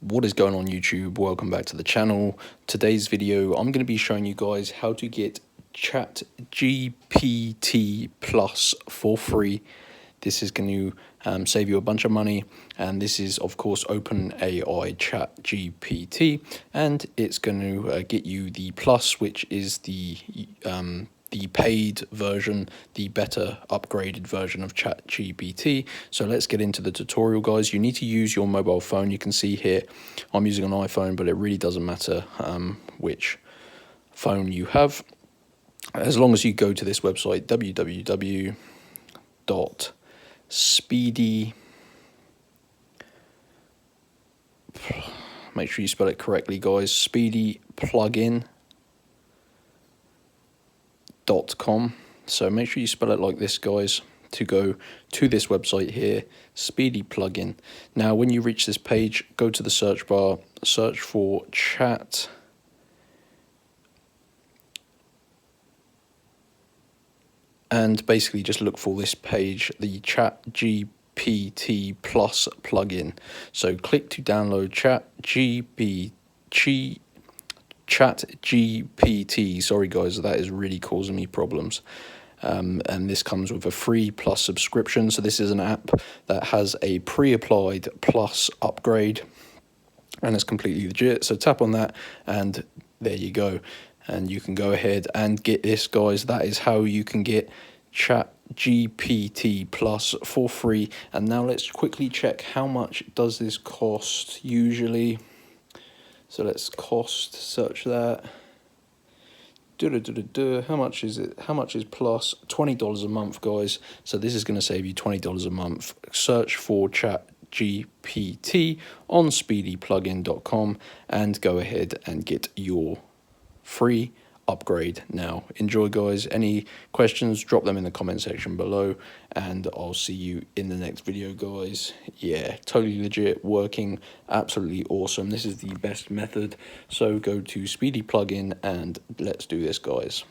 What is going on YouTube? Welcome back to the channel. Today's video I'm going to be showing you guys how to get ChatGPT Plus for free. This is going to save you a bunch of money, and this is of course OpenAI ChatGPT, and it's going to get you the Plus, which is the paid version, the better upgraded version of ChatGPT. So let's get into the tutorial, guys. You need to use your mobile phone. You can see here I'm using an iPhone, but it really doesn't matter which phone you have, as long as you go to this website, www.speedy, make sure you spell it correctly, guys, speedyplugin.com. So make sure you spell it like this, guys, to go to this website here, Speedy Plugin. Now when you reach this page, go to the search bar, search for chat and basically just look for this page, the ChatGPT Plus plugin. So click to download ChatGPT. Sorry guys, that is really causing me problems. And this comes with a free Plus subscription. So this is an app that has a pre-applied Plus upgrade, and it's completely legit. So tap on that and there you go, and you can go ahead and get this, guys. That is how you can get ChatGPT Plus for free. And now let's quickly check how much does this cost usually. So let's search that. How much is it? How much is Plus? $20 a month, guys. So this is going to save you $20 a month. Search for ChatGPT on speedyplugin.com and go ahead and get your free upgrade now. Enjoy, guys. Any questions, drop them in the comment section below, and I'll see you in the next video, guys. Yeah, totally legit, working, absolutely awesome. This is the best method. So go to Speedy Plugin and let's do this, guys.